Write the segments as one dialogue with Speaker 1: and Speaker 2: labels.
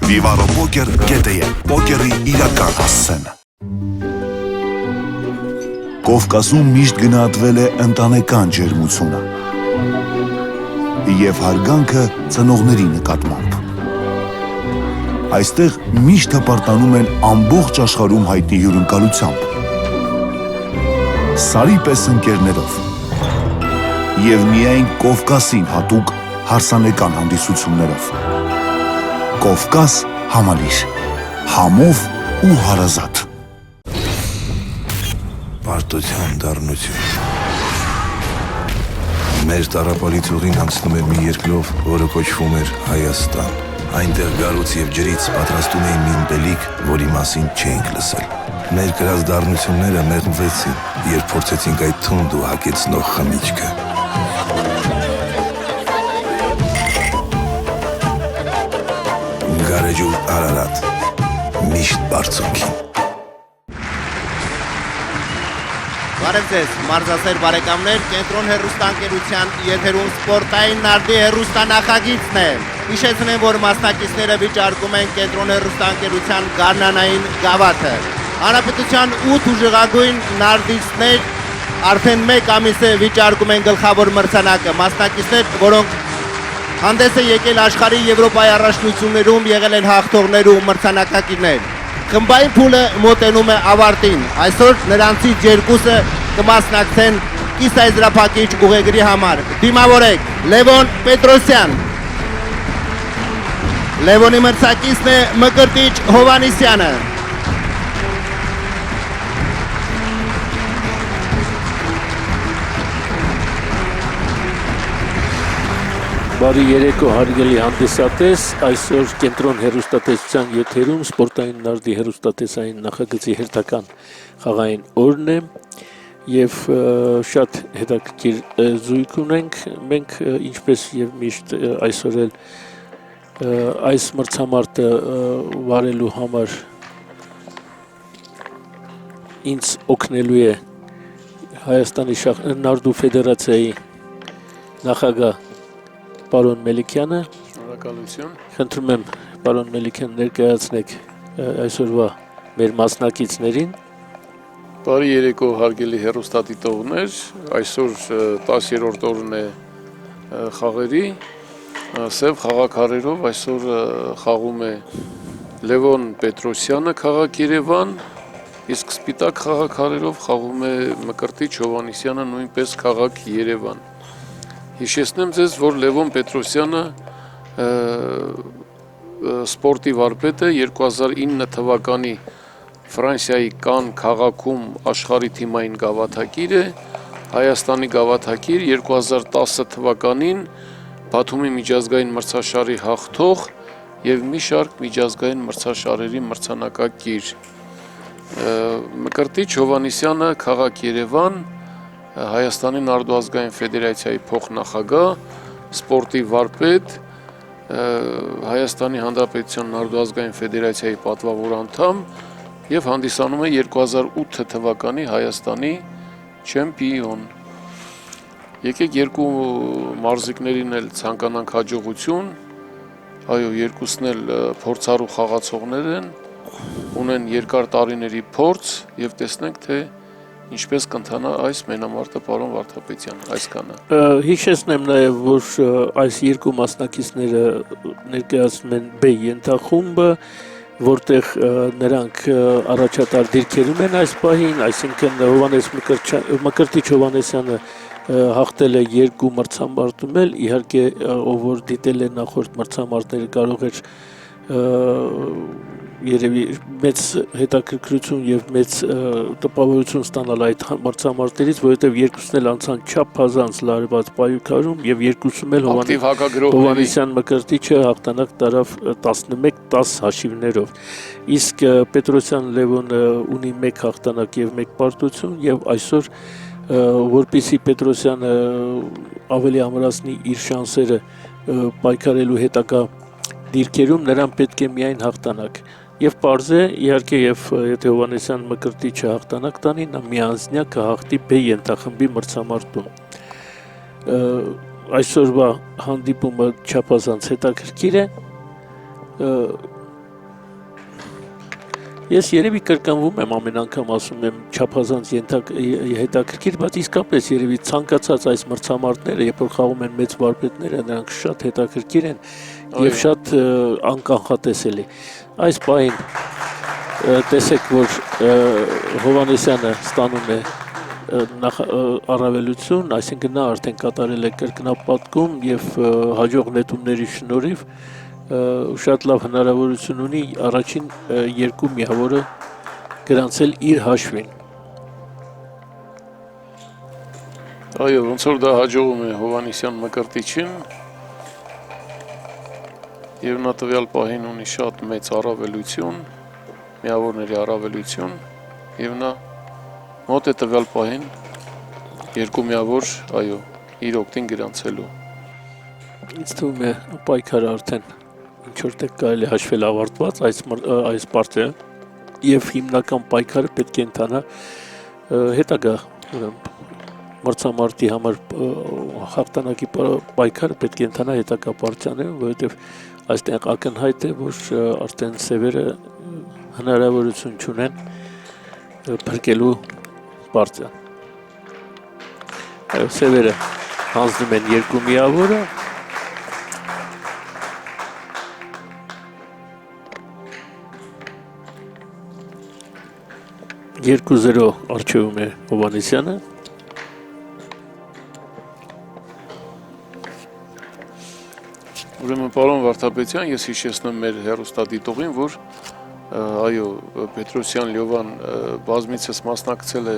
Speaker 1: Vivaro Poker GTE Պոկերի իրական հասցեն։ Կովկասում միշտ գնահատվել է ընտանեկան ջերմությունը և հարգանքը ծնողների նկատմամբ։ Այստեղ միշտ հպարտանում են ամբողջ աշխարհում հայտնի հյուրընկալությամբ, սարի պես ընկերներով և միայն Կովկասին հատուկ հարսանեկան հանդիսություններով։ Կովկաս համալիր, համով ու հարազատ։
Speaker 2: Պարտության դառնություն։ Մեր տառապալից ուղին անցնում էր մի երկրով, որը կոչվում էր Հայաստան։ Այնտեղ գարուց և ջրից պատրաստում էին մի ըմպելիք, որի մասին չէինք լսել։ Մեր կրած դառնությունները մեղմվեցին, երբ փորձեցինք այդ թունդ ու հագեցնող խմիչքը։ Գարեջուր Արարատ, միշտ բարձունքին։
Speaker 3: Բարև ձեզ, մարզասեր բարեկամներ, Կենտրոն հեռուստաընկերության եթերում սպորտային նարդի հեռուստանախագիծն է։ Հիշեցնեմ, որ մասնակիցները վիճարկում են Կենտրոն հեռուստաընկերության գարնանային գավաթը։ Հանրապետության 8 ուժեղագույն նարդիստներ արդեն 1 ամիս է վիճարկում են գլխավոր մրցանակը։ Մասնակիցներ, որոնք հանդես է եկել աշխարհի Եվրոպայի առաջնություններում, եղել են հաղթողներ ու մրցանակակիրներ։ Խմբային փուլը մոտենում է ավարտին։ Այսօր նրանցից երկուսը կմասնակցեն կիսաեզրափակիչ ուղեգրի համար։ Դիմավորեք Լևոն Պետրոսյան։ Լևոնի մրցակիցն է Մկրտիչ Հովհաննիսյանը։
Speaker 4: Բարի երեկո հարգելի հանդիսատես, այսօր Կենտրոն հեռուստատեսության եթերում սպորտային նարդի հեռուստատեսային նախագծի հերթական խաղային օրն է և շատ հետաքրքիր զույգ ունենք, մենք ինչպես և միշտ այսօր էլ այս մրցամարտը վարելու համար ինձ օգնելու է Հայաստանի նարդու ֆեդերացիայի նախագահ Պարոն Մելիքյանը,
Speaker 5: շնորհակալություն։
Speaker 4: Խնդրում եմ պարոն Մելիքյան ներկայացնեք այսօրվա մեր մասնակիցներին։
Speaker 5: Բարի երեկո հարգելի հեռուստադիտողներ, այսօր 10-րդ օրն է խաղերի, սև խաղաքարերով այսօր խաղում է Լևոն Պետրոսյանը քաղաք Երևան, իսկ սպիտակ խաղաքարերով խաղում է Մկրտիչ Հովհաննիսյանը նույնպես քաղաք Երևան։ Հիշեցնեմ ձեզ, որ Լևոն Պետրոսյանը սպորտի վարպետը 2009 թվականի Ֆրանսիայի Կանն քաղաքում աշխարհի թիմային գավաթակիր է, Հայաստանի գավաթակիր 2010 թվականին Բաթումի միջազգային մրցաշարի հաղթող և մի շարք միջազգային մրցաշարերի մրցանակակիր։ Մկրտիչ Հովհաննիսյանը քաղաք Երևան, Հայաստանի նարդու ազգային ֆեդերացիայի փոխնախագահ, սպորտի վարպետ, Հայաստանի Հանրապետության Նարդուազգային ֆեդերացիայի պատվավոր անդամ եւ հանդիսանում է 2008 թվականի Հայաստանի չեմպիոն։ Եկեք երկու մարզիկներին էլ ցանկանանք հաջողություն։ Այո, երկուսն էլ փորձառու խաղացողներ են, ունեն երկար տարիների փորձ եւ տեսնենք թե ինչպես կընթանա այս մենամարտը, պարոն Վարդապետյան, այսքանը։
Speaker 4: Հիշեցնեմ նաև, որ այս երկու մասնակիցները ներկայացնում են B ենթախումբը, որտեղ նրանք առաջատար դիրքերում են այս պահին, այսինքն Մկրտիչ Հովհաննեսյանը հաղթել է երկու մրցամարտում էլ, իհարկե ով որ դիտել է նախորդ մրցամարտները կարող էր երևի մեծ հետաքրքրություն եւ մեծ տպավորություն ստանալ այդ մրցամարտերից, որովհետեւ երկուսն էլ անցան չափազանց լարված պայքարում եւ երկուսում էլ Հովհաննեսյան Մկրտիչը հաղթանակ տարավ 11-10 հաշիվներով։ Իսկ Պետրոսյան Լևոնը ունի 1 հաղթանակ եւ 1 պարտություն եւ այսօր որպեսզի Պետրոսյանը ավելի ամրացնի իր շանսերը պայքարելու հետագա դիրքերում նրան պետք է միայն հաղթանակ եւ պարզ է իհարկե եւ եթե Հովհաննեսյան Մկրտիչը հաղթանակ տանի նա միանձնյա կհաղթի B ենթախմբի մրցամարտում այսօրվա հանդիպումը չափազանց հետաքրքիր է Ես երևի կրկնվում եմ ամեն անգամ ասում եմ չափազանց հետաքրքիր, բայց իսկապես երևի ցանկացած այս մրցամարտները, երբ որ խաղում են մեծ վարպետները, նրանք շատ հետաքրքիր են եւ շատ անկանխատեսելի։ Այս պահին տեսեք, որ Հովհաննեսյանը ստանում է առավելություն, այսինքն նա արդեն կատարել է կրկնապատկում եւ հաջող նետումների շնորհիվ շատ լավ հնարավորություն ունի առաջին երկու միավորը գրանցել իր հաշվին։
Speaker 5: Այո, ոնց որ դա հաջողում է Հովհաննեսյան Մկրտիչին եւ նա տվյալ պահին ունի շատ մեծ առավելություն, միավորների առավելություն եւ նա մոտ է տվյալ պահին երկու միավոր, այո, իր օգտին գրանցելու։
Speaker 4: Ինձ թվում է պայքարը արդեն ինչ որտեղ կարելի հաշվել ավարտված այս պարտը եւ հիմնական պայքարը պետք է ընթանա հետագա մրցամարտի համար հաղթանակի պայքարը պետք է ընթանա հետագա պարտիաներում, որովհետեւ այստեղ ակնհայտ է, որ արդեն սևերը հնարավորություն չունեն փրկելու պարտիան։ Այո, սևերը հանձնում են երկու միավորը 2-0 արժեվում է Հովհաննեսյանը։
Speaker 5: Ուրեմն պարոն Վարդապետյան, ես հիշեցնեմ մեր հեռուստադիտողին, որ այո, Պետրոսյան Լևոն բազմիցս մասնակցել է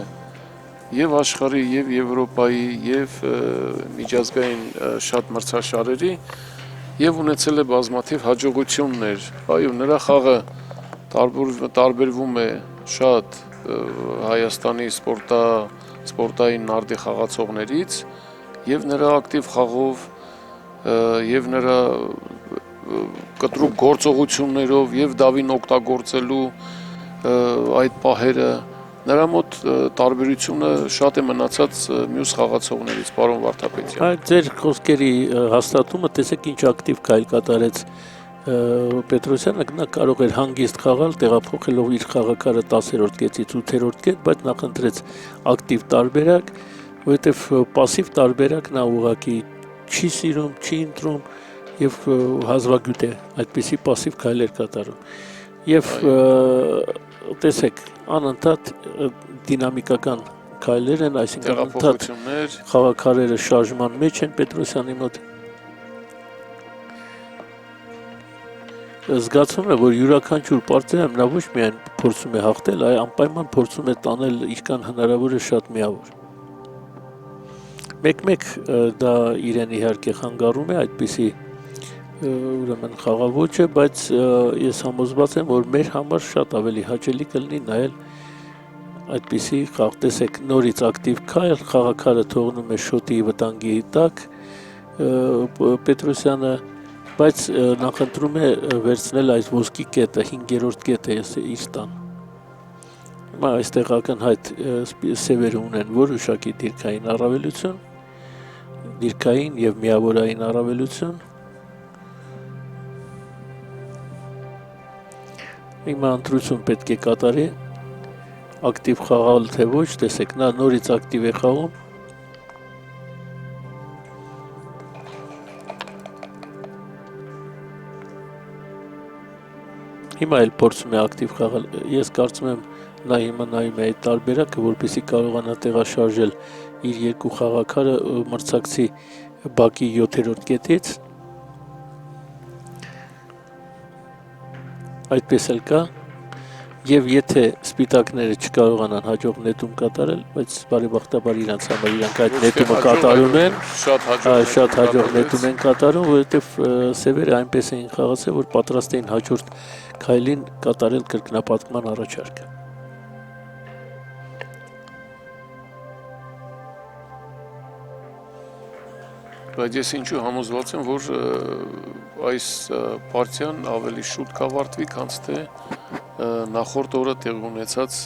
Speaker 5: եւ աշխարհի, եւ Եվրոպայի, եւ միջազգային շատ մրցաշարերի եւ ունեցել է բազմաթիվ հաջողություններ։ Այո, նրա խաղը տարբերվում է շատ Հայաստանի սպորտային նարդի խաղացողներից եւ նրա ակտիվ խաղով եւ նրա կտրուկ գործողություններով եւ դավին օգտագործելու այդ պահերը նրա մոտ տարբերությունը շատ է մնացած մյուս խաղացողներից, պարոն Վարդապետյան։
Speaker 4: Այդ ձեր խոսքերի հաստատումը տեսեք ինչ ակտիվ քայլ կատարեց Պետրոսյանը, նա կարող էր հանգիստ խաղալ, տեղափոխելով իր խաղակարը 10-րդ կետից 8-րդ կետ, բայց նախընտրեց ակտիվ տարբերակ, որովհետև պասիվ տարբերակ նա ուղղակի չի սիրում, չի ընտրում եւ հազվագյուտ է այդպիսի պասիվ քայլեր կատարում։ Եվ տեսեք, անընդհատ դինամիկական քայլեր են, այսինքն անընդհատ խաղակարերը շարժման մեջ են Պետրոսյանի մոտ։ Զգացվում է, որ յուրաքանչյուր պարտիայում նա ոչ միայն փորձում է հաղթել, այլ անպայման փորձում է տանել ինչքան հնարավոր է շատ միավոր։ Մեկ-մեկ դա իրեն իհարկե խանգարում է այդպիսի ուրեմն խաղաոճը, բայց ես համոզված եմ, որ մեր համար շատ ավելի հաճելի կլինի նայել այդպիսի խաղ, տեսեք, նորից ակտիվ քայլ, խաղակարը թողնում է շոտի վտանգի տակ, Պետրոսյանը բայց նախընտրում է վերցնել այս ոսկի կետը, 5-րդ կետը իր տան։ Հիմա այստեղ ակնհայտ սևերը ունեն որոշակի դիրքային առավելություն, դիրքային եւ միավորային առավելություն։ Հիմա ընտրություն պետք է կատարի, ակտիվ խաղալ թե ոչ, տեսեք, նա նորից ակտիվ է խաղում։ Հիմա էլ փորձում է ակտիվ խաղալ, ես կարծում եմ նա հիմա նայում է այդ տարբերակը, որպեսզի կարողանա տեղաշարժել իր երկու խաղաքարը մրցակցի բակի 7-րդ կետից։ Այդպես էլ կա, եւ եթե սպիտակները չկարողանան հաջող նետում կատարել, բայց բարեբախտաբար իրանց համար իրանք այդ նետումը կատարում են, շատ հաջող նետում են կատարում, որովհետեւ սևերը այնպես էին խաղացել, որ պատրաստ էին հաջորդ քայլին կատարել կրկնապատկման առաջարկը։
Speaker 5: Բայց ես ինչու համոզված եմ, որ այս պարտիան ավելի շուտ կավարտվի, քան թե նախորդ օրը տեղի ունեցած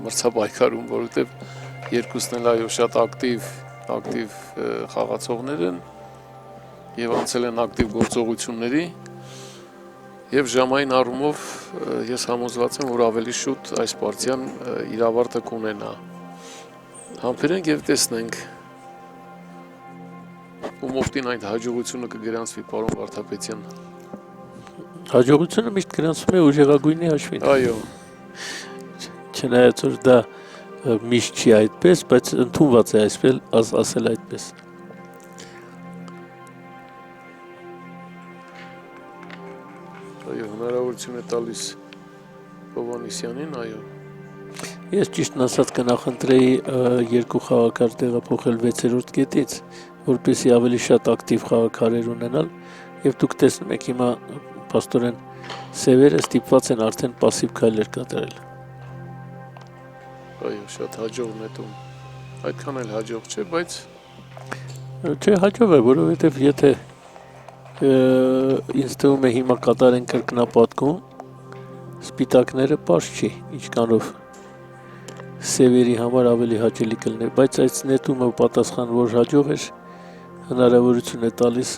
Speaker 5: մրցապայքարում, որովհետև երկուսն էլ այո շատ ակտիվ խաղացողներ են եւ անցել են ակտիվ գործողությունների եւ ժամային առումով ես համոզված եմ, որ ավելի շուտ այս պարտիան իր ավարտը կունենա։ Համբերենք եւ տեսնենք ում օգտին այդ հաջողությունը կգրանցվի, պարոն Վարդապետյան։
Speaker 4: Հաջողությունը միշտ գրանցվում է ուժեղագույնի հաշվին։
Speaker 5: Այո։
Speaker 4: Չնայած որ դա միշտ չի այդպես, բայց ընդունված է ասել այդպես։
Speaker 5: Այո, հնարավորություն է տալիս Հովհաննիսյանին, այո։
Speaker 4: Ես ճիշտն ասած կնախընտրեի երկու խաղաքար տեղափոխել 6-րդ կետից, որպեսզի ավելի շատ ակտիվ խաղաքարեր ունենալ, եւ դուք տեսնում եք հիմա փաստորեն սևերը ստիպված են արդեն пассив քայլեր կատարել։
Speaker 5: Այո, շատ հաջող նետում։ Այդքան էլ հաջող չէ, բայց
Speaker 4: չէ, հաջող է, որովհետեւ եթե ինձ թվում է հիմա կատարեն կրկնապատկում, սպիտակները պարզ չի, ինչքանով սևերի համար ավելի հաճելի կլներ, բայց այս նետումը պատասխան որ հաջող էր, հնարավորություն է տալիս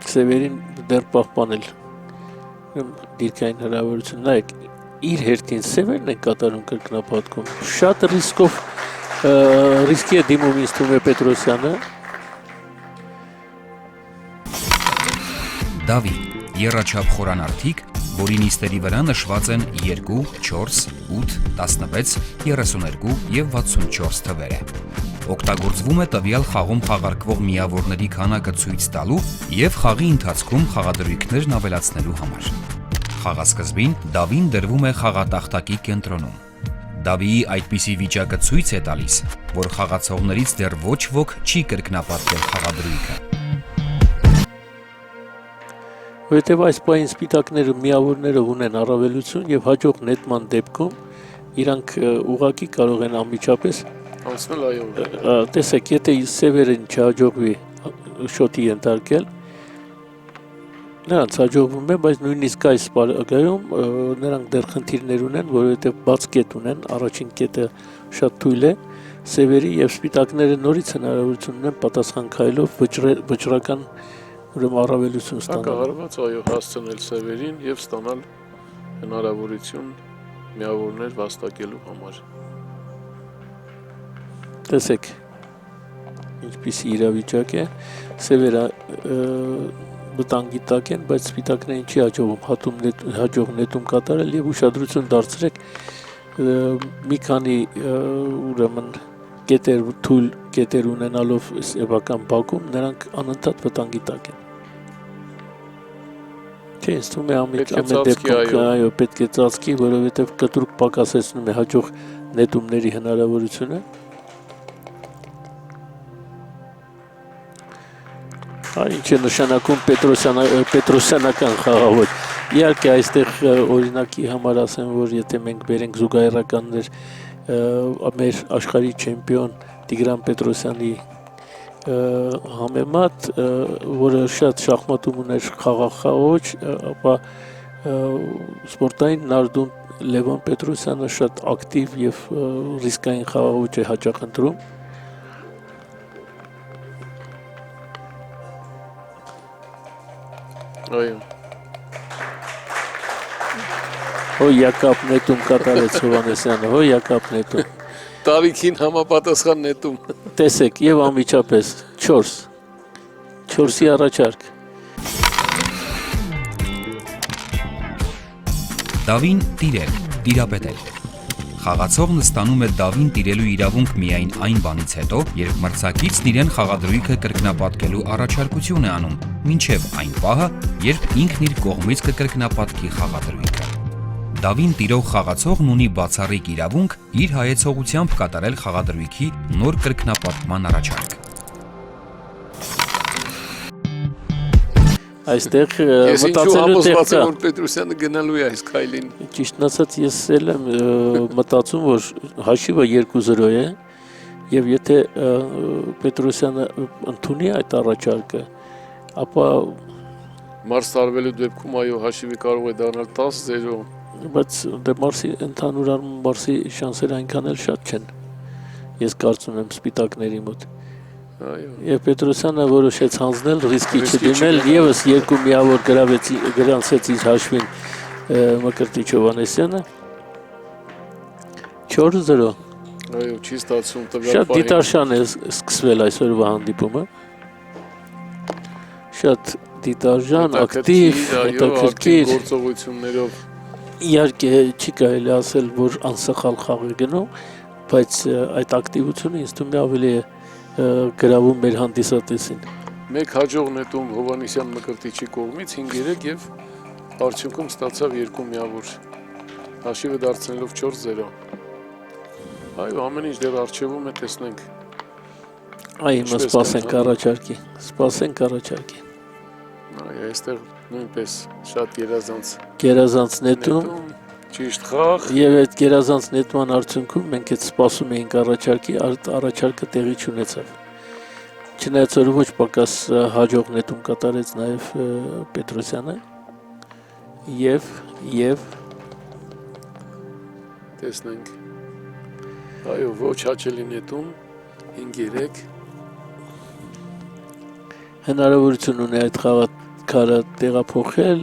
Speaker 4: սևերին դեռ պահպանել դիրքային հնարավորություն, նայեք, իր հերթին սևերն են կատարում կրկնապատկում, շատ ռիսկի է դիմում ինձ թվում է Պետրոսյանը։
Speaker 6: Դավի, եռաչափ խորանարդիկ, որի նիստերի վրա նշված են 2, 4, 8, 16, 32 և 64 թվերը։ Օգտագործվում է տվյալ խաղում խաղարկվող միավորների քանակը ցույց տալու և խաղի ընթացքում խաղադրույքներն ավելացնելու համար։ Խաղասկզբին դավին դրվում է խաղատախտակի կենտրոնում։ Դավիի այդպիսի վիճակը ցույց է տալիս, որ խաղացողներից դեռ ոչ ոք չի կրկնապատկել խաղադրույքը։
Speaker 4: Որովհետև այս պահին սպիտակները միավորները ունեն առավելություն եւ հաջող նետման դեպքում իրանք ուղղակի կարող են անմիջապես
Speaker 5: անցնել այո։
Speaker 4: Տեսեք, եթե սևերին չհաջողվի շոթի ենթարկել, նրանց հաջողվում է, բայց նույնիսկ այս պարագայում նրանք դեռ խնդիրներ ունեն, որովհետև բաց կետ ունեն, առաջին կետը շատ թույլ է, սևերի եւ սպիտակները նորից հնարավորություն ունեն պատասխան քայլով վճռական ուրեմն առավելություն ստանալ։
Speaker 5: Հակահարված այո հասցնել սևերին եւ ստանալ հնարավորություն միավորներ վաստակելու համար։
Speaker 4: Տեսեք, ինչպիսի իրավիճակ է, սևերը վտանգի տակ են, բայց սպիտակներին չի հաջողում հաջող նետում կատարել եւ ուշադրություն դարձրեք մի քանի ուրեմն կետեր թույլ կետեր ունենալով սեփական բակում նրանք անընդհատ վտանգի տակ են։ Չէ, ինձ թվում է ամեն դեպքում այո պետք է ծածկի, որովհետեւ կտրուկ պակասեցնում է հաջող նետումների հնարավորությունը։ Ինչ է նշանակում պետրոսյանական խաղաղոտ։ Իհարկե այստեղ օրինակի համար ասեմ, որ եթե մենք բերենք զուգահեռականներ մեր աշխարհի չեմպիոն Տիգրան Պետրոսյանի համեմատ, որը շատ շախմատում ուներ խաղաղ, ապա սպորտային նարդում Լևոն Պետրոսյանը շատ ակտիվ եւ ռիսկային խաղաղ է հաճախ ընտրում։
Speaker 5: Այո։
Speaker 4: Հո Յակապ նետում կատարեց Հովանեսյանը, հո Յակապ նետում։
Speaker 5: Տարիքին համապատասխան նետում։
Speaker 4: Տեսեք, եւ անմիջապես 4-ի առաջարկ։
Speaker 6: Դավին տիրել, տիրապետել։ Խաղացողն ստանում է դավին տիրելու իրավունք միայն այն բանից հետո, երբ մրցակիցն իրեն խաղադրույքը կրկնապատկելու առաջարկություն է անում, մինչև այն պահը, երբ ինքն իր կողմից կկրկնապատկի խաղադրույքը։ Դավին տիրող խաղացողն ունի բացառիկ իրավունք իր հայեցողությամբ կատարել խաղադրույքի նոր կրկնապատկման առաջարկ։
Speaker 4: Այստեղ
Speaker 5: Ես ինչու
Speaker 4: մտածելու տեղ
Speaker 5: համոզված
Speaker 4: կա։
Speaker 5: եմ, որ Պետրոսյանը գնալու է այս քայլին։
Speaker 4: Ճիշտն ասած ես էլ եմ մտածում, որ հաշիվը 2-0 է եւ եթե Պետրոսյանը ընդունի այդ առաջարկը, ապա
Speaker 5: Մարս տարվելու դեպքում այո հաշիվը կարող է դառնալ 10-0։
Speaker 4: բայց դե Մարսի ընդհանուր առմամբ Մարսի շանսերը այնքան էլ շատ չեն։ Ես կարծում եմ սպիտակների մոտ։
Speaker 5: Այո։
Speaker 4: Եվ Պետրոսյանը որոշեց հանձնել, ռիսկի չդիմել, եւս երկու միավոր գրանցեց իր հաշվին Մկրտիչ Հովանեսյանը 4-0։
Speaker 5: Այո, չի ստացվում տվյալ
Speaker 4: Շատ դիտարշան է սկսվել այսօրվա հանդիպումը։ Շատ դիտարժան, ակտիվ, հետաքրքիր
Speaker 5: գործողություններով։
Speaker 4: Իհարկե չի կարելի ասել, որ անսխալ խաղ է գնում, բայց այդ ակտիվությունը ինձ թվում է ավելի է գրավում մեր հանդիսատեսին։
Speaker 5: Մեկ հաջող նետում Հովանեսյան Մկրտիչի կողմից 5-3 եւ արդյունքում ստացավ երկու միավոր։ Հաշիվը դարձնելով 4-0։ Այո, ամեն ինչ դեռ առջևում է, տեսնենք։
Speaker 4: Այ հիմա սպասենք առաջարկի։ Սպասենք առաջարկի։
Speaker 5: Այո, այստեղ նույնպես շատ
Speaker 4: Գերազանց նետում
Speaker 5: ճիշտ խաղ։
Speaker 4: եւ այդ գերազանց նետման արդյունքում մենք այդ սպասում էինք առաջարկի, առաջարկը տեղի չունեցավ։ Չնայած որ ոչ պակաս հաջող նետում կատարեց նաեւ Պետրոսյանը եւ
Speaker 5: տեսնենք։ Այո, ոչ հաճելի նետում 5-3
Speaker 4: հնարավորություն ունի այդ խաղակարը տեղափոխել,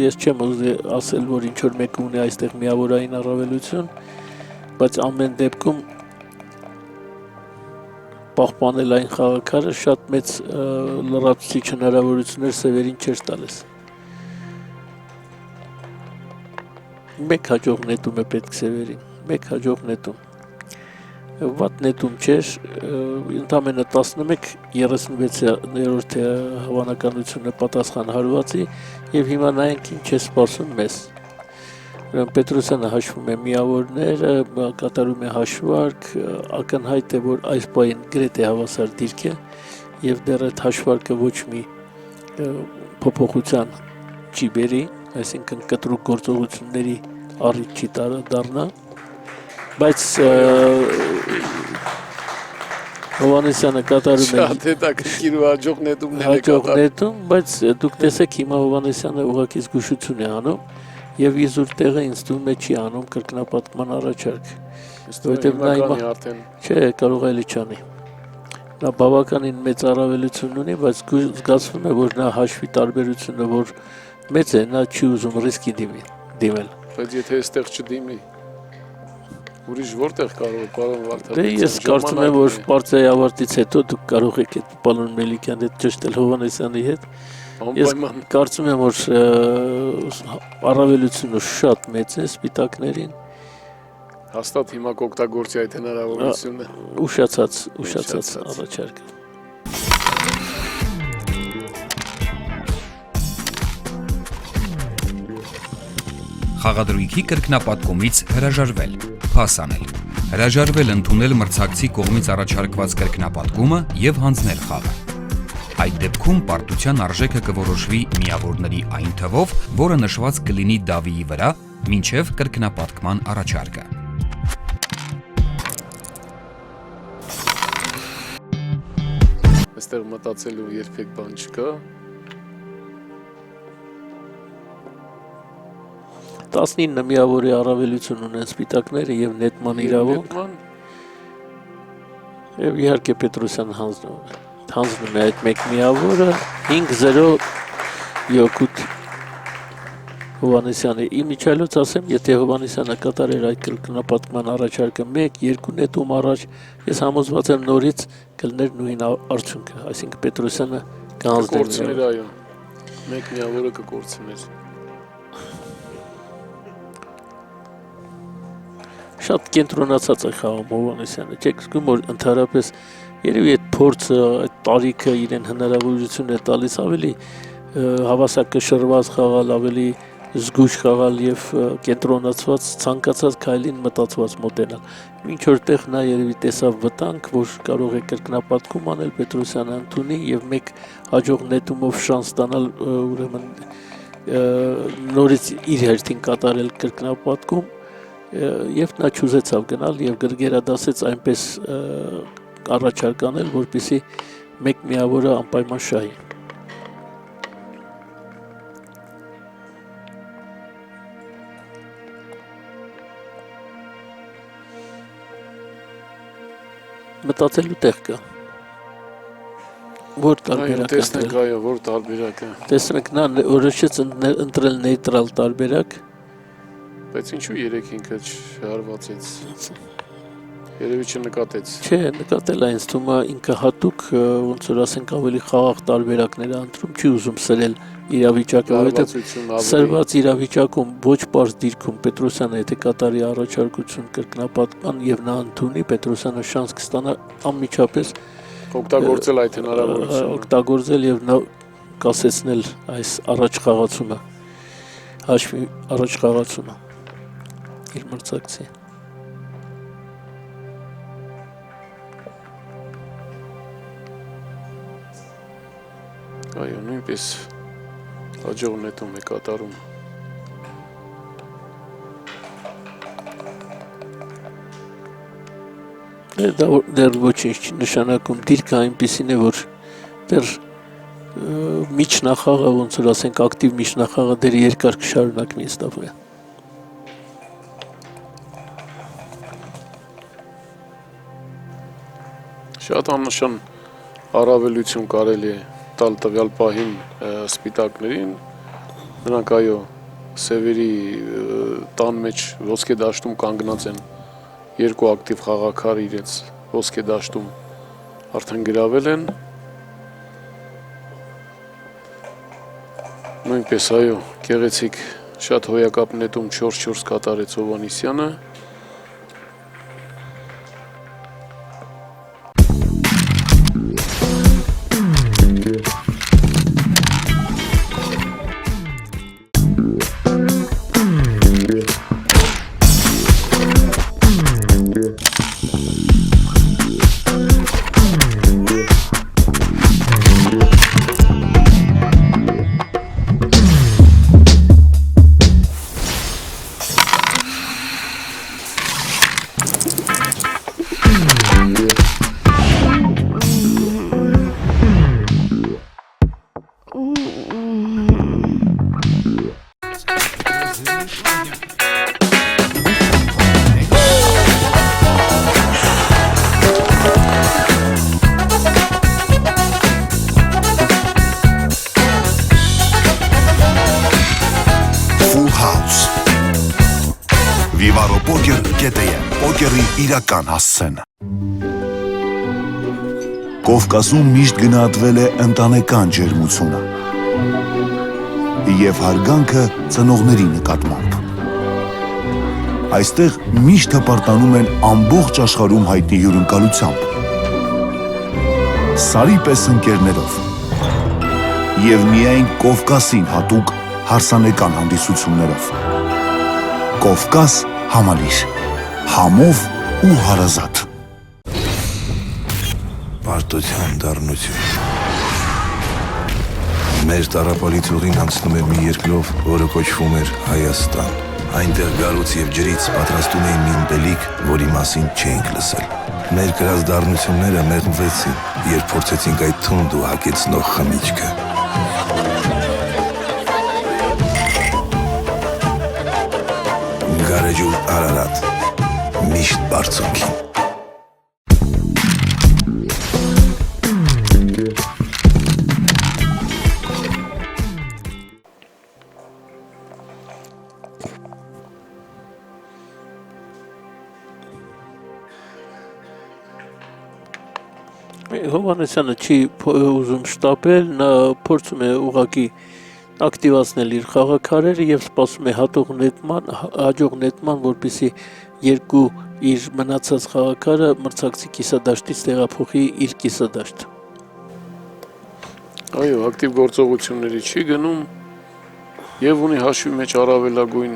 Speaker 4: ես չեմ ուզի ասել, որ ինչ որ մեկը ունի այստեղ միավորային առավելություն, բայց ամեն դեպքում պահպանել այն խաղակարը շատ մեծ լրացուցիչ հնարավորություններ Սևերին չէր տալիս։ Մեկ հաջող նետում է պետք Սևերին, մեկ հաջող նետում։ Վատ նետում չէր, ընդամենը 11-36-րդ հավանականությունը պատասխան հարվածի եւ հիմա նայենք ինչ է սպասում մեզ։ Պետրոսյանը հաշվում է միավորները, կատարում է հաշվարկ, ակնհայտ է, որ այս պահին գրեթե հավասար դիրք է եւ դեռ այդ հաշվարկը ոչ մի փոփոխության չի բերի, այսինքն կտրուկ գործողությունների առիթ չի դառնա, բայց Հովանեսյանը կատարում է
Speaker 5: շատ հետաքրքիր ու հաջող նետումներ է
Speaker 4: հաջող նետում, բայց դուք տեսեք հիմա Հովանեսյանը ուղղակի զգուշություն է անում եւ իզուր տեղը ինձ թվում է չի անում կրկնապատկման առաջարկ, որովհետեւ նա հիմա չէ, կարող է լիճանի։ Նա բավականին մեծ առավելություն ունի, բայց զգացվում է, որ նա հաշվի տարբերությունը, որ մեծ է, նա չի ուզում ռիսկի դիմել։
Speaker 5: Բայց եթե այստեղ չդիմի, ուրիշ որտեղ կարող է պարոն Վարդապետյան։
Speaker 4: Դե ես կարծում եմ, որ պարտիայի ավարտից հետո դուք կարող եք այդ պարոն Մելիքյանի հետ ճշտել Հովանեսյանի հետ։ Ես կարծում եմ, որ առավելությունը շատ մեծ է սպիտակներին։
Speaker 5: Հաստատ հիմա կօգտագործի այդ հնարավորությունը։
Speaker 4: Ուշացած առաջարկը։
Speaker 6: Խաղադրույքի կրկնապատկումից հրաժարվել, փաս անել։ Հրաժարվել ընդունել մրցակցի կողմից առաջարկված կրկնապատկումը եւ հանձնել խաղը։ Այդ դեպքում պարտության արժեքը կորոշվի միավորների այն թվով, որը նշված կլինի Դավիի վրա, մինչև կրկնապատկման առաջարկը։
Speaker 5: այստեղ մտածելու երբեք բան չկա։
Speaker 4: 19 միավորի առավելություն ունեն սպիտակները եւ նետման իրավունք։ Եվ իհարկե Պետրոսյանը հանձնում է այդ մեկ միավորը 5-0 Յոկուտ Հովանեսյանի։ Իմիջիայլոց ասեմ, եթե Հովանեսյանը կատարեր այդ կրկնապատկման առաջարկը 1-2 նետում առաջ, ես համոզված եմ նորից կլներ նույն արդյունքը, այսինքն Պետրոսյանը
Speaker 5: կկորցներ, այո, մեկ միավորը կկորցներ։
Speaker 4: Շատ կենտրոնացած է խաղում Հովանեսյանը, չեք զգում, որ ընդհանրապես երևի այդ փորձը, այդ տարիքը իրեն հնարավորություն է տալիս ավելի հավասարակշռված խաղալ, ավելի զգույշ խաղալ եւ կենտրոնացված ցանկացած քայլին մտածված մոտենալ։ Ինչ որտեղ նա երևի տեսավ վտանգ, որ կարող է կրկնապատկում անել, Պետրոսյանը ընդունի եւ մեկ հաջող նետումով շանս ստանալ, ուրեմն նորից իր հերթին կատարել կրկնապատկում եւ նա չուզեցավ գնալ եւ գրգերադասեց այնպես առաջարկ անել, որպեսզի մեկ միավորը անպայման շահի։ Մտածելու տեղ կա։ Որ տարբերակ է։
Speaker 5: Տեսնենք այո, որ տարբերակ է։
Speaker 4: Տեսնենք նա որոշեց ընտրել նեյտրալ տարբերակ։
Speaker 5: Բայց ինչու 3-5-ը չհարվածեց։ Երևի չնկատեց։
Speaker 4: Չէ, նկատել է ինձ թվում է ինքը հատուկ ոնց որ ասենք ավելի խաղաղ տարբերակներ ընտրում, չի ուզում սրել իրավիճակը, որովհետև սրված իրավիճակում ոչ պարզ դիրքում Պետրոսյանը եթե կատարի առաջարկություն կրկնապատկման եւ նա ընդունի, Պետրոսյանը շանս կստանա անմիջապես
Speaker 5: օգտագործել այդ հնարավորությունը,
Speaker 4: օգտագործել եւ նա կասեցնել այս առաջ խաղացումը, հաշվի առաջ խաղացումը իր մրցակցի։
Speaker 5: Այո, նույնպես հաջող նետում է կատարում։
Speaker 4: Դեռ ոչինչ չի նշանակում, դիրքը այնպիսին է, որ դեռ միջնախաղը, ոնց որ ասենք ակտիվ միջնախաղը դեռ երկար կշարունակվի ստապը։
Speaker 5: Շատ աննշան առավելություն կարելի է տալ տվյալ պահին սպիտակներին, նրանք այո սևերի տան մեջ ոսկե դաշտում կանգնած են երկու ակտիվ խաղաքար իրենց ոսկե դաշտում արդեն գրավել են, նույնպես այո գեղեցիկ շատ հոյակապ նետում 4-4 կատարեց Հովանեսյանը։
Speaker 1: Պոկերի իրական հասցեն։ Կովկասում միշտ գնահատվել է ընտանեկան ջերմությունը եւ հարգանքը ծնողների նկատմամբ։ Այստեղ միշտ հպարտանում են ամբողջ աշխարհում հայտնի հյուրընկալությամբ, սարի պես ընկերներով եւ միայն Կովկասին հատուկ հարսանեկան հանդիսություններով։ Կովկաս համալիր, համով ու հարազատ։
Speaker 2: Պարտության դառնություն։ Մեր տառապալից ուղին անցնում էր մի երկրով, որը կոչվում էր Հայաստան։ Այնտեղ գարուց եւ ջրից պատրաստում էին մի ըմպելիք, որի մասին չէինք լսել։ Մեր կրած դառնությունները մեղմվեցին, երբ փորձեցինք այդ թունդ ու հագեցնող խմիչքը։ Գարեջուր Արարատ, միշտ բարձունքին։
Speaker 4: Հովհաննեսյանը չի ուզում շտապել, նա փորձում է ուղղակի ակտիվացնել իր խաղաքարերը եւ սպասում է հաջող նետման, որպեսզի երկու իր մնացած խաղաքարը մրցակցի կիսադաշտից տեղափոխի իր կիսադաշտ։
Speaker 5: Այո, ակտիվ գործողությունների չի գնում եւ ունի հաշվի մեջ առավելագույն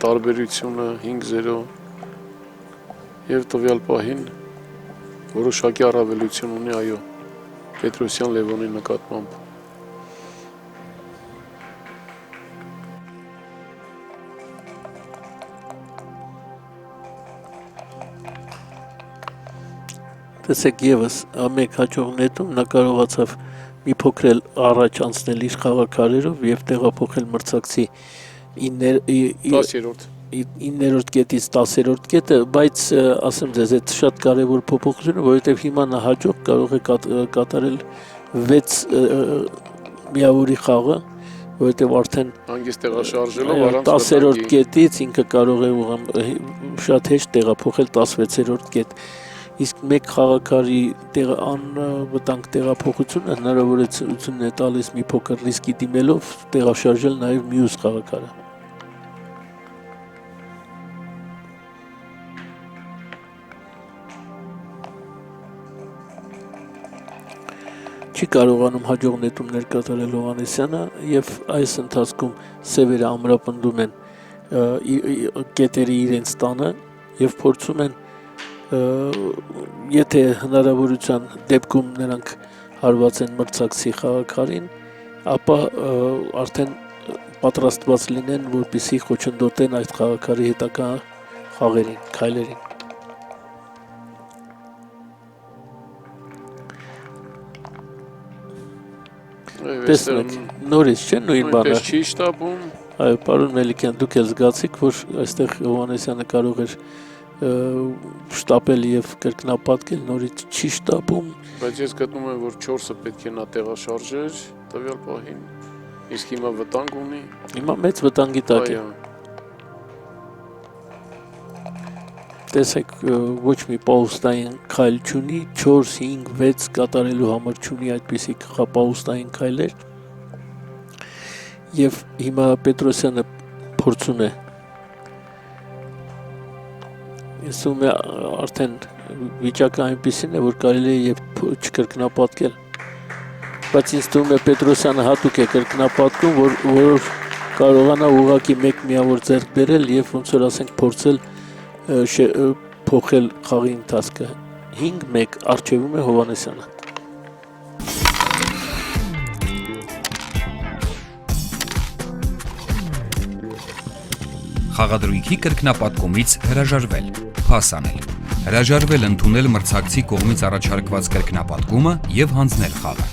Speaker 5: տարբերությունը 5-0 եւ տվյալ պահին որոշակի առավելություն ունի, այո, Պետրոսյան Լևոնի նկատմամբ։
Speaker 4: Տեսեք եւս մեկ հաջող նետում նա կարողացավ մի փոքր առաջ անցնել իր խաղաքարերով եւ տեղափոխել մրցակցի 9-րդ կետից 10-րդ կետը, բայց ասեմ ձեզ, այդ շատ կարևոր փոփոխություն է, որովհետև հիմա նա հաջող կարող է կատարել 6 միավորի խաղը, որովհետև արդեն
Speaker 5: հանգիստ տեղաշարժելով առանց
Speaker 4: 10-րդ կետից ինքը կարող է շատ հեշտ տեղափոխել 16-րդ կետ։ Իսկ մեկ խաղաքարի անվտանգ տեղափոխությունը հնարավորություն է տալիս մի փոքր ռիսկի դիմելով տեղաշարժել նաև մյուս խաղաքարը։ Չի կարողանում հաջող նետումներ կատարել Հովհաննեսյանը եւ այս ընթացքում սևերը ամրապնդում են կետերի իրենց տանը եւ փորձում են եթե հնարավորության դեպքում նրանք հարված են մրցակցի խաղաքարին, ապա արդեն պատրաստված լինեն, որպեսզի խոչընդոտեն այդ խաղաքարի հետագա խաղերին, քայլերին։ Տեսնենք, նորից չէ նույն բանը։
Speaker 5: Նույնպես չի շտապում։
Speaker 4: Այո, պարոն Մելիքյան, դուք էլ զգացիք, որ այստեղ Հովհաննեսյանը կարող էր շտապել եւ կրկնապատկել, նորից չի շտապում։
Speaker 5: Բայց ես գտնում եմ, որ 4-ը պետք է նա տեղաշարժեր տվյալ պահին, իսկ հիմա վտանգ ունի։
Speaker 4: Հիմա մեծ վտանգի տակ է։ Տեսեք, ոչ մի պաուստային քայլ չունի, 4, 5, 6 կատարելու համար չունի այդպիսի պաուստային քայլեր։ Եվ հիմա Պետրոսյանը փորձում է ես ում է արդեն վիճակը այնպիսին է, որ կարելի է եւ չկրկնապատկել։ Բայց ինձ թվում է Պետրոսյանը հատուկ է կրկնապատկում, որ կարողանա ուղղակի մեկ միավոր ձեռք բերել եւ ոնց որ ասենք փորձել փոխել խաղի ընթացքը 5-1 արժևում է Հովհաննեսյանը։
Speaker 6: Խաղադրույքի կրկնապատկումից հրաժարվել, փաս անել։ Հրաժարվել ընդունել մրցակցի կողմից առաջարկված կրկնապատկումը եւ հանձնել խաղը։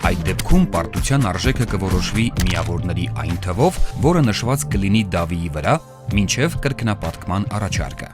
Speaker 6: Այդ դեպքում պարտության արժեքը կորոշվի միավորների այն թվով, որը նշված կլինի դավիի վրա, մինչև կրկնապատկման առաջարկը։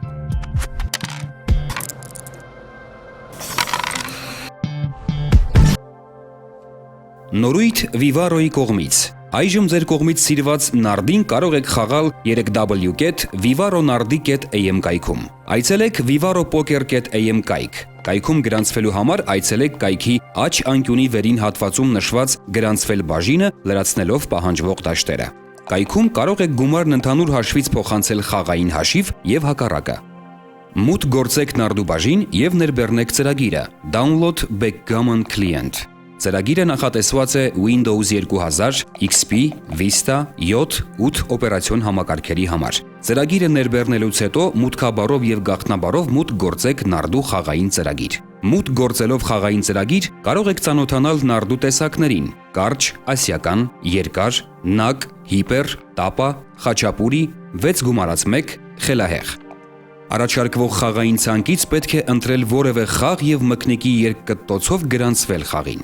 Speaker 6: Նորույթ Vivaro-ի կողմից։ Այժմ ձեր կողմից սիրված նարդին կարող եք խաղալ 3w.vivaronardi.am կայքում։ Այցելեք vivaropoker.am կայք։ Կայքում գրանցվելու համար այցելեք կայքի աջ անկյունի վերին հատվածում նշված գրանցվել բաժինը, լրացնելով պահանջվող դաշտերը։ Կայքում կարող եք գումարն ընդհանուր հաշվից փոխանցել խաղային հաշիվ եւ հակառակը։ Մուտք գործեք նարդու բաժին եւ ներբեռնեք ծրագիրը Download Backgammon Client։ Ծրագիրը նախատեսված է Windows 2000, XP, Vista, 7, 8 օպերացիոն համակարգերի համար։ Ծրագիրը ներբեռնելուց հետո մուտքաբարով եւ գաղտնաբարով մուտք գործեք նարդու խաղային ծրագիր։ Մուտք գործելով խաղային ծրագիր կարող եք ծանոթանալ նարդու տեսակներին՝ կարճ, ասիական, երկար, նակ, հիպեր, տապա, խաչապուրի, 6 գումարած 1, խելահեղ։ Առաջարկվող խաղային ցանկից պետք է ընտրել որևէ խաղ եւ մկնիկի երկկտտոցով գրանցվել խաղին։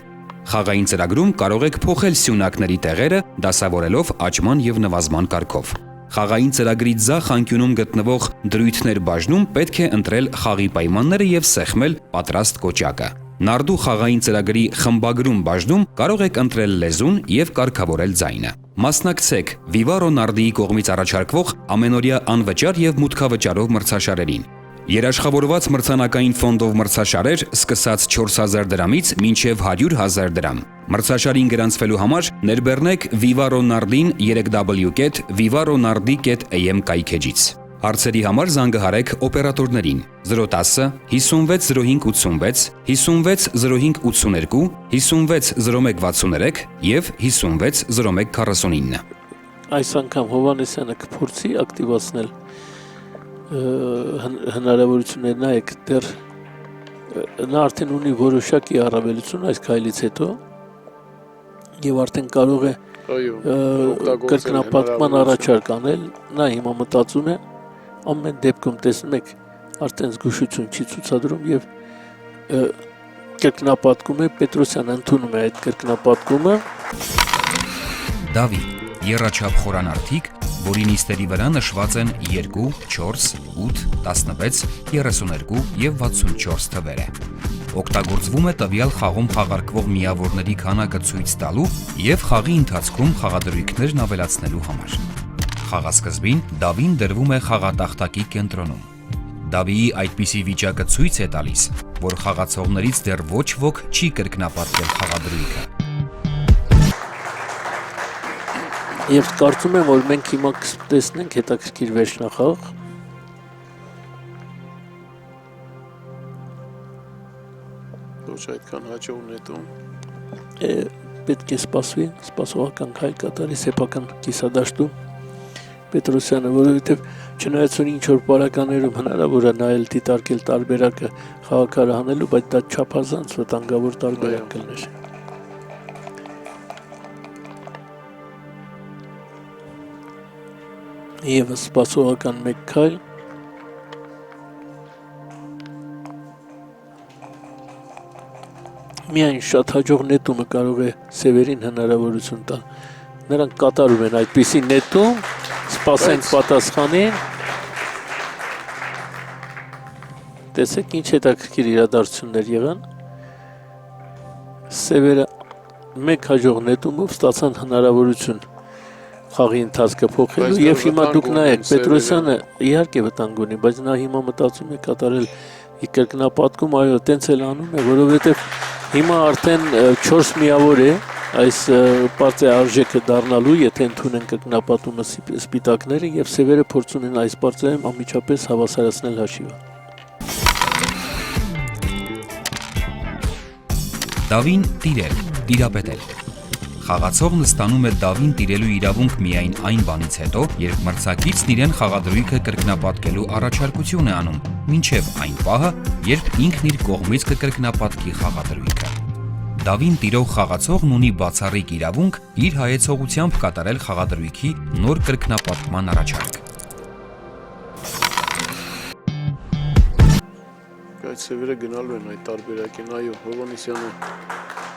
Speaker 6: Խաղային ծրագրում կարող եք փոխել սյունակների տեղերը, դասավորելով աճման եւ նվազման կարգով։ Խաղային ծրագրի ձախ անկյունում գտնվող դրույթներ բաժնում պետք է ընտրել խաղի պայմանները եւ սեղմել պատրաստ կոճակը։ Նարդու խաղային ծրագրի խմբագրում բաժնում կարող եք ընտրել լեզուն եւ կարգավորել ձայնը։ Մասնակցեք Vivaro Nardi-ի կողմից առաջարկվող ամենօրյա անվճար եւ մուտքավճարով մրցաշարերին։ Երաշխավորված մրցանակային ֆոնդով մրցաշարեր սկսած 4000 դրամից մինչև 100,000 դրամ։ Մրցաշարին գրանցվելու համար ներբեռնեք Vivaro Nardi-ին 3w.vivaronardi.am կայքեջից։ Հարցերի համար զանգահարեք օպերատորներին 010 56 0586, 56 0582, 56 0163 եւ 56 0149։
Speaker 4: Այս անգամ Հովանեսյանը կփորձի ակտիվացնել հնարավորություններ, նայեք դեռ նա արդեն ունի որոշակի առավելություն այս քայլից հետո եւ արդեն կարող է կրկնապատկման առաջարկ անել, նա հիմա մտածում է ամեն դեպքում տեսնում եք արդեն զգուշություն չի ցուցադրում եւ կրկնապատկում է Պետրոսյանը ընդունում է այդ կրկնապատկումը
Speaker 6: Դավի երաչափ խորանարդիկ, որի նիստերի վրա նշված են 2, 4, 8, 16, 32 եւ 64 թվերը։ Օգտագործվում է տվյալ խաղում խաղարկվող միավորների քանակը ցույց տալու եւ խաղի ընթացքում խաղադրույքներն ավելացնելու համար։ Խաղասկզբին Դավին դրվում է խաղատախտակի կենտրոնում։ Դավիի այդպիսի վիճակը ցույց է տալիս, որ խաղացողներից դեռ ոչ ոք չի կրկնապատկել խաղադրույքը։
Speaker 4: Եվ կարծում եմ, որ մենք հիմա կտեսնենք հետաքրքիր վերջնախաղ։
Speaker 5: Ոչ այդքան հաջող նետում։
Speaker 4: Պետք է սպասվի, սպասողական քայլ կատարի սեփական կիսադաշտում Պետրոսյանը, որովհետև չնայած որ ինչ-որ պարագաներում հնարավոր է նայել դիտարկել տարբերակը խաղաքարը հանելու, բայց դա չափազանց վտանգավոր տարբերակ կլներ։ Եվս սպասողական մեկ քայլ։ Միայն շատ հաջող նետումը կարող է Սևերին հնարավորություն տալ։ Նրանք կատարում են այդպիսի նետում, սպասենք պատասխանին։ Տեսեք ինչ հետաքրքիր իրադարձություններ եղան։ Սևերը մեկ հաջող նետումով ստացան հնարավորություն խաղի ընթացքը փոխելու եւ հիմա դուք նայեք Պետրոսյանը իհարկե վտանգ ունի, բայց նա հիմա մտածում է կատարել կրկնապատկում, այո, տենց էլ անում է, որովհետեւ հիմա արդեն 4 միավոր է այս պարծե արժեքը դառնալու, եթե ընդունեն կրկնապատումը սպիտակները եւ Սևերը փորձում են այս պարծեում անմիջապես հավասարացնել հաշիվը։
Speaker 6: Դավին տիրել, տիրապետել։ Խաղացողն ստանում է Դավին տիրելու իրավունք միայն այն բանից հետո, երբ մրցակիցն իրեն խաղադրույքը կրկնապատկելու առաջարկություն է անում, մինչև այն պահը, երբ ինքն իր կողմից կկրկնապատկի խաղադրույքը։ Դավին տիրող խաղացողն ունի բացառիկ իրավունք իր հայեցողությամբ կատարել խաղադրույքի նոր կրկնապատկման առաջարկ։
Speaker 5: Այդ Սևերը գնալու են այդ տարբերակին, այո, Հովանեսյանը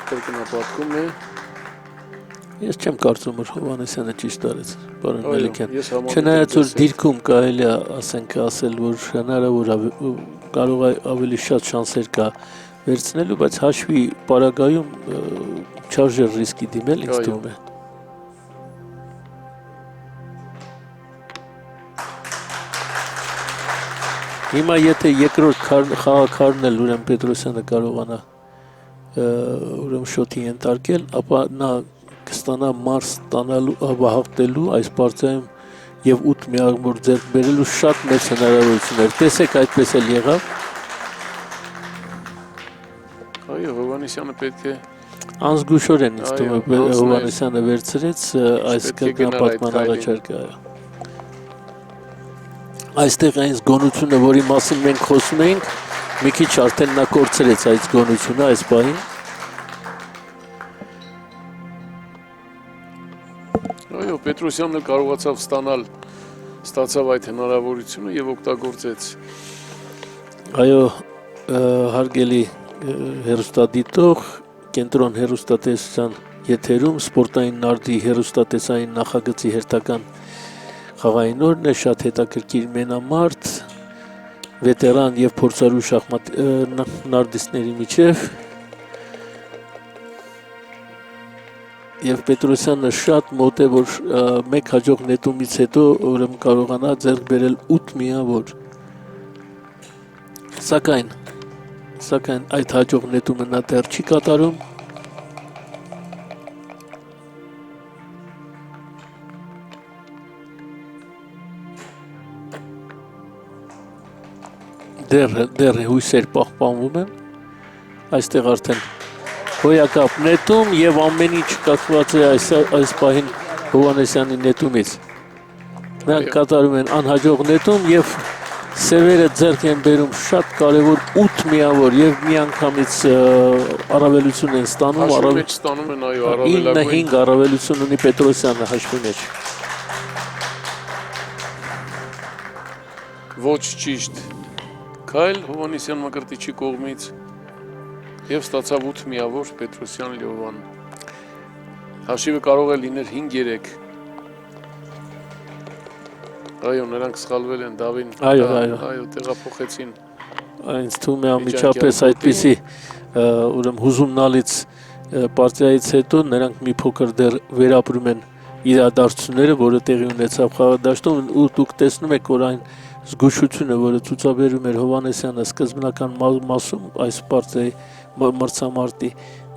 Speaker 5: կրկնապատկում է։
Speaker 4: Ես չեմ կարծում, որ Հովանեսյանը ճիշտ արեց, պարոն Մելիքյան։ Չնայած որ դիրքում կարելի է ասել, որ հնարավոր կարող է ավելի շատ շանսեր կա վերցնելու, բայց հաշվի պարագայում չարժե ռիսկի դիմել, ինձ թվում է։ Հիմա եթե երկրորդ խաղաքարն էլ ուրեմն Պետրոսյանը կարողանա ուրեմն շոթի ենթարկել, ապա նա կստանա մարս ստանալու, հաղթելու այս պարծայում եւ 8 միավոր ձեռք բերելու շատ մեծ հնարավորություններ։ Տեսեք, այդպես էլ եղավ։
Speaker 5: Այո, Հովանեսյանը պետք է
Speaker 4: անզգուշորեն ինձ թվում է Հովանեսյանը վերցրեց այս կրկնապատկման առաջարկը։ Այստեղ այն զգոնությունը, որի մասին մենք խոսում էինք, մի քիչ արդեն նա կորցրեց այդ զգոնությունը այս պահին։
Speaker 5: Այո, Պետրոսյանը կարողացավ ստանալ ստացավ այդ հնարավորությունը եւ օգտագործեց։
Speaker 4: Այո, հարգելի հեռուստադիտող, կենտրոն հեռուստատեսության եթերում սպորտային նարդի հեռուստատեսային նախագծի հերթական խաղային օրն է, շատ հետաքրքիր մենամարտ, վետերան եւ փորձառու շախմատ նարդիստների միջև եւ Պետրոսյանը շատ մոտ է, որ մեկ հաջող նետումից հետո ուրեմն կարողանա ձեռք բերել 8 միավոր։ Սակայն այդ հաջող նետումը նա դեռ չի կատարում։ Դեռ հույսեր պահպանվում են, այստեղ արդեն հոյակապ նետում եւ ամեն ինչ կախված է այս պահին Հովհաննեսյանի նետումից։ Նրանք կատարում են անհաջող նետում եւ սևերը ձեռք են բերում շատ կարեւոր 8 միավոր եւ միանգամից առավելություն են ստանում,
Speaker 5: ստանում են այո առավելագույն
Speaker 4: 9-5 առավելություն ունի Պետրոսյանը հաշվի մեջ։
Speaker 5: Ոչ ճիշտ քայլ Հովհաննեսյան Մկրտիչի կողմից եւ ստացավ 8 միավոր Պետրոսյան Լյովան։ Հաշիվը կարող է լինել 5-3։ Այո, նրանք սխալվել են Դավին։ Այո, տեղափոխեցին։
Speaker 4: Այնց թվում է անմիջապես այդպիսի ուրեմն հուզումնալից պարտիայից հետո նրանք մի փոքր դեռ վերապրում են իրադարձությունները, որը տեղի ունեցավ խաղադաշտում, ու դուք տեսնում եք, որ այն զգուշությունը, որը ցուցաբերում էր Հովհաննեսյանը սկզբնական մասում այս պարտիայի մրցամարտի,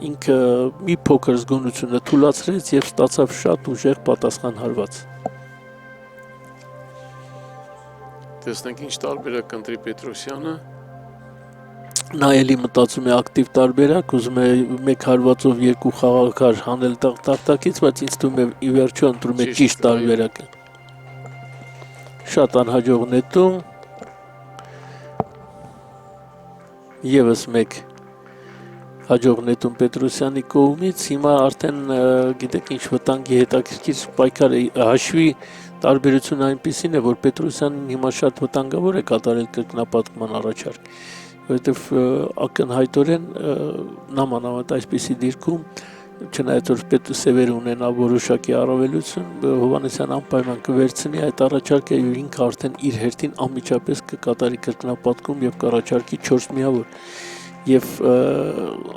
Speaker 4: ինքը մի փոքր զգոնությունը թուլացրեց եւ ստացավ շատ ուժեղ պատասխան հարված։
Speaker 5: Տեսնենք ինչ տարբերակ կընտրի Պետրոսյանը։
Speaker 4: Նա էլի մտածում է ակտիվ տարբերակ, ուզում է մեկ հարվածով երկու խաղակար հանել տարտակից, բայց ինձ թվում է ի վերջո ընտրում է ճիշտ տարբերակը։ Շատ անհաջող նետում եւս մեկ հաջող նետում Պետրոսյանի կողմից, հիմա արդեն գիտեք ինչ վտանգի հետաքրքիր պայքար է, հաշվի տարբերությունը այնպիսին է, որ Պետրոսյանին հիմա շատ վտանգավոր է կատարել կրկնապատկման առաջարկ, որովհետև ակնհայտորեն նամանավանդ այսպիսի դիրքում, չնայած որ սևերը ունենա որոշակի առավելություն, Հովհաննեսյան անպայման կվերցնի այդ առաջարկը եւ ինքը արդեն իր հերթին անմիջապես կկատարի կրկնապատկում եւ կառաջարկի 4 միավոր։ Եվ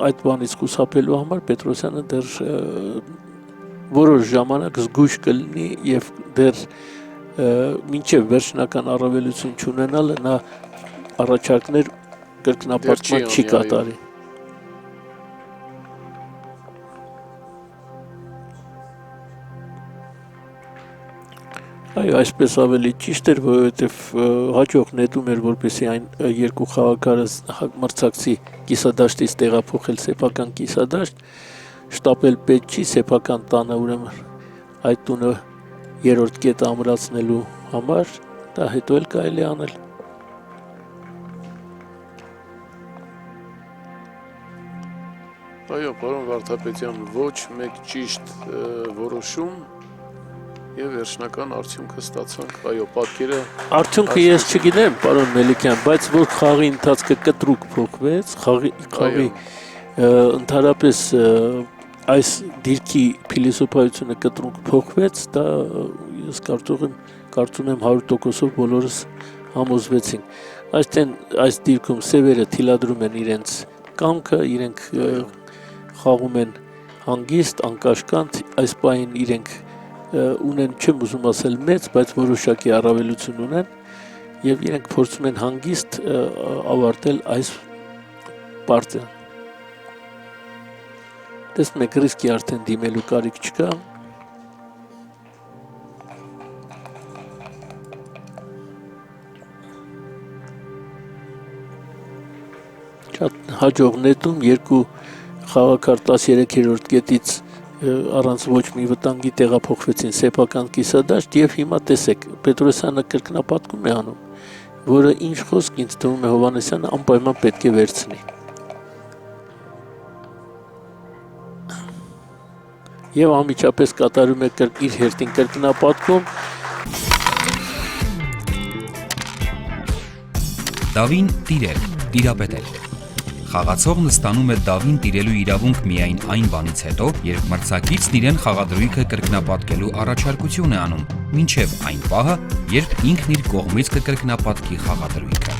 Speaker 4: այդ բանից խուսափելու համար Պետրոսյանը դեռ որոշ ժամանակ զգույշ կլինի եւ դեռ մինչեւ վերջնական առավելություն չունենալը նա առաջարկներ կրկնապատկման չի կատարի։ Այո, այսպես ավելի ճիշտ էր, որովհետև հաջող նետում էր, որպեսզի այն երկու խաղակարը մրցակցի կիսադաշտից տեղափոխել սեփական կիսադաշտ, շտապել պետք չի սեփական տանը, ուրեմն այդ տունը երրորդ կետը ամրացնելու համար, դա հետո էլ կարելի անել։
Speaker 5: Այո, պարոն Վարդապետյան, ոչ մեկ ճիշտ որոշում եւ վերջնական արդյունքը ստացանք, այո, պատկերը
Speaker 4: Արդյունքը ես չգիտեմ, պարոն Մելիքյան, բայց որ խաղի ընթացքը կտրուկ փոխվեց, խաղի ընդհանրապես այս դիրքի փիլիսոփայությունը կտրուկ փոխվեց, դա ես կարծում եմ 100%-ով բոլորս համոզվեցինք։ Այս դիրքում սևերը թիլադրում են իրենց կամքը, իրենք խաղում են հանգիստ, անկաշկանդ, այս պահին իրենք ունեն, չեմ ուզում ասել մեծ, բայց որոշակի առավելություն ունեն եւ իրենք փորձում են հանգիստ ավարտել այս պարտիան։ Տեսնում եք, ռիսկի արդեն դիմելու կարիք չկա։ Շատ հաջող նետում երկու խաղակար 13-րդ կետից առանց ոչ մի վտանգի տեղափոխվեցին սեփական կիսադաշտ եւ հիմա տեսեք Պետրոսյանը կրկնապատկում է անում, որը ինչ խոսք ինձ թվում է Հովհաննեսյանը անպայման պետք է վերցնի։ Եվ անմիջապես կատարում է իր հերթին կրկնապատկում
Speaker 6: Դավին տիրել, տիրապետել։ Խաղացողն ստանում է դավին տիրելու իրավունք միայն այն բանից հետո, երբ մրցակիցն իրեն խաղադրույքը կրկնապատկելու առաջարկություն է անում, մինչև այն պահը, երբ ինքն իր կողմից կկրկնապատկի խաղադրույքը։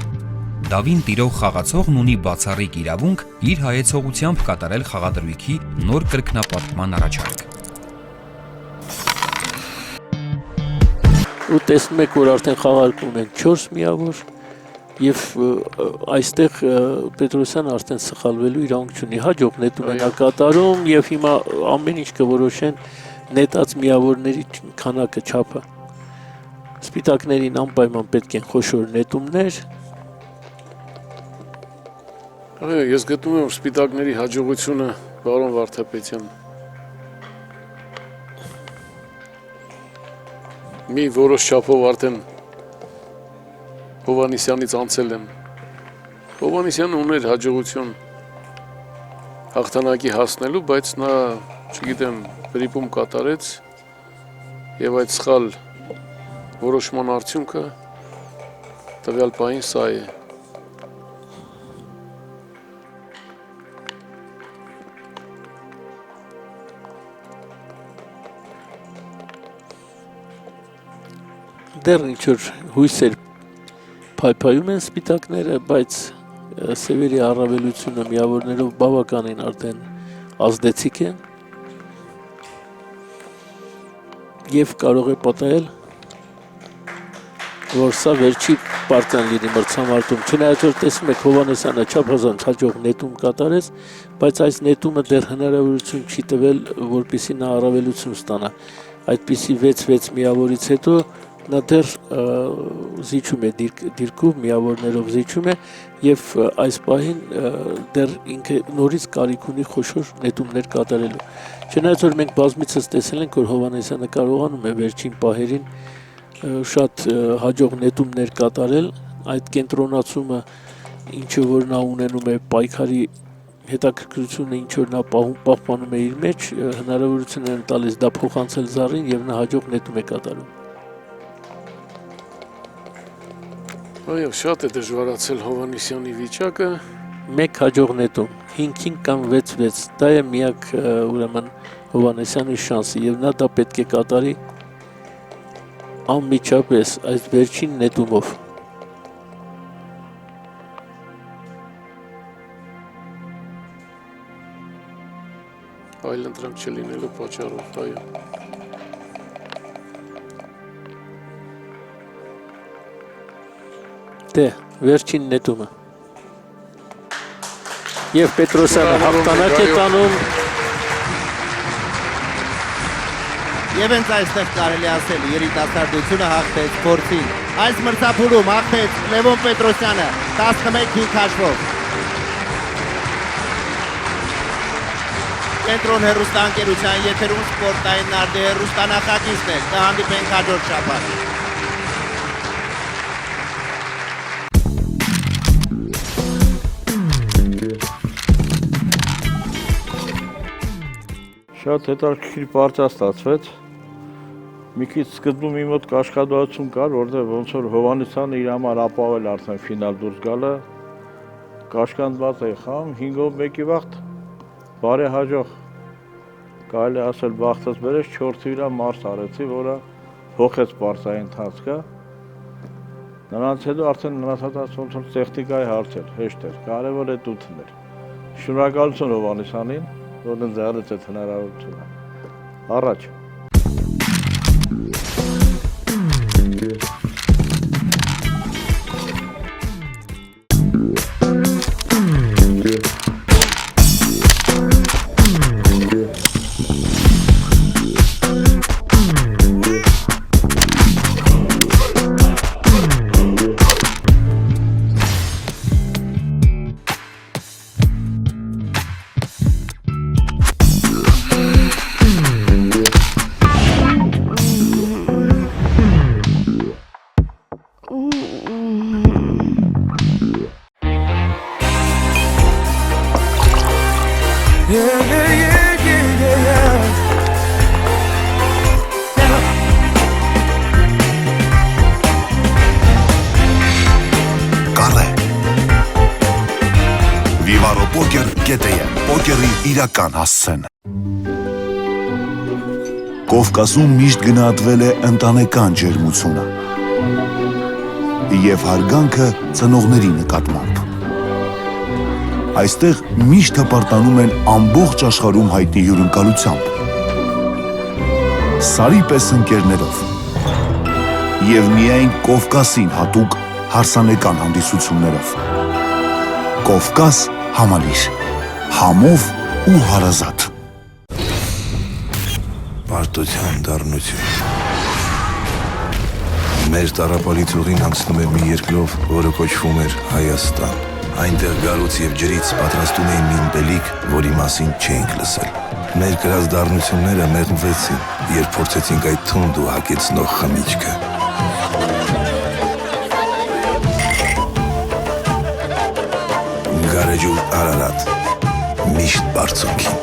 Speaker 6: Դավին տիրող խաղացողն ունի բացառիկ իրավունք իր հայեցողությամբ կատարել խաղադրույքի նոր կրկնապատկման առաջարկ։
Speaker 4: Ու տեսնում եք, որ արդեն խաղարկում են 4 միավոր եւ այստեղ Պետրոսյանը արդեն սխալվելու իրավունք չունի, հաջող նետում են կատարում եւ հիմա ամեն ինչ կորոշեն նետած միավորների քանակը, չափը։ Սպիտակներին անպայման պետք են խոշոր նետումներ։
Speaker 5: Այո, ես գտնում եմ սպիտակների հաջողությունը, պարոն Վարդապետյան, մի որոշ չափով արդեն Հովհաննիսյանից անցել են։ Հովհաննիսյանը ուներ հաջողություն հաղթանակի հասնելու, բայց նա, չգիտեմ, վրիպում կատարեց եւ այդ սխալ որոշման արդյունքը տվյալ պահին սա է։
Speaker 4: Դեռ ինչ-որ հույսեր փայփայում են սպիտակները, բայց սևերի առավելությունը միավորներով բավականին արդեն ազդեցիկ է եւ կարող է պատահել, որ սա վերջի պարտիան լինի մրցամարտում։ Չնայած որ տեսնում եք Հովհաննիսյանը չափազանց հաջող նետում կատարեց, բայց այս նետումը դեռ հնարավորություն չի տվել, որպեսզի նա առավելություն ստանա։ Այդպիսի 6-6 միավորից հետո նա դեռ զիջում է դիրքով, միավորներով զիջում է եւ այս պահին դեռ ինքը նորից կարիք ունի խոշոր նետումներ կատարելու։ Չնայած որ մենք բազմիցս տեսել ենք, որ Հովհաննիսյանը կարողանում է վերջին պահերին շատ հաջող նետումներ կատարել, այդ կենտրոնացումը, ինչը որ նա ունենում է պայքարի հետաքրքրությունը, ինչ որ նա պահպանում է իր մեջ, հնարավորություն են տալիս դա փոխանցել զառին եւ նա հաջող նետում է կատարում։
Speaker 5: Այո, շատ է դժվարացել Հովհաննիսյանի վիճակը։
Speaker 4: Մեկ հաջող նետում, 5-5 կամ 6-6, դա է միակ ուրեմն Հովհաննիսյանի շանսը եւ նա դա պետք է կատարի անմիջապես այս վերջին նետումով։
Speaker 5: Այլ ընտրանք չլինելու պատճառով, այո։
Speaker 4: Դե, վերջին նետումը։ Եվ Պետրոսյանը հաղթանակ է տանում։
Speaker 3: Եվ հենց այստեղ կարելի ասել երիտասարդությունը հաղթեց փորձին։ Այս մրցափուլում հաղթեց Լևոն Պետրոսյանը 11-5 հաշվով։ Կենտրոն հեռուստաընկերության եթերում սպորտային նարդի հեռուստանախագիծն է, կհանդիպենք հաջորդ շաբաթ։
Speaker 7: Շատ հետաքրքիր պարտիա ստացվեց։ Մի քիչ սկզբում իմ մոտ կաշկադվածություն կար, որտեղ ոնց որ Հովհաննիսյանը իր համար ապավել արդեն ֆինալ դուրս գալը։ Կաշկանդված էի խաղում, 5-ով 1-ի վաղտ բարեհաջող կարելի ասել բախտած բերեց 4-ի վրա մարս արեցի, որը փոխեց պարտիայի ընթացքը։ Նրանց հետո արդեն նրանց ոնց որ տեխնիկայի հարցեր հեշտ էր, կարևոր է տութն էր։ Շնորհակալություն Հովհաննիսյանին, որ ինձ արեց այդ հնարավորությունը։ Առաջ։
Speaker 8: Yeah.
Speaker 1: իրական հասցեն։ Կովկասում միշտ գնահատվել է ընտանեկան ջերմությունը և հարգանքը ծնողների նկատմամբ։ Այստեղ միշտ հպարտանում են ամբողջ աշխարհում հայտնի հյուրընկալությամբ, սարի պես ընկերներով և միայն Կովկասին հատուկ հարսանեկան հանդիսություններով։ Կովկաս համալիր, համով ու հարազատ։
Speaker 2: Պարտության դառնություն։ Մեր տառապալից ուղին անցնում էր մի երկրով, որը կոչվում էր Հայաստան։ Այնտեղ գարուց և ջրից պատրաստում էին մի ըմպելիք, որի մասին չէինք լսել։ Մեր կրած դառնությունները մեղմվեցին, երբ փորձեցինք այդ թունդ ու հագեցնող խմիչքը։ Գարեջուր Արարատ, միշտ բարձունքին։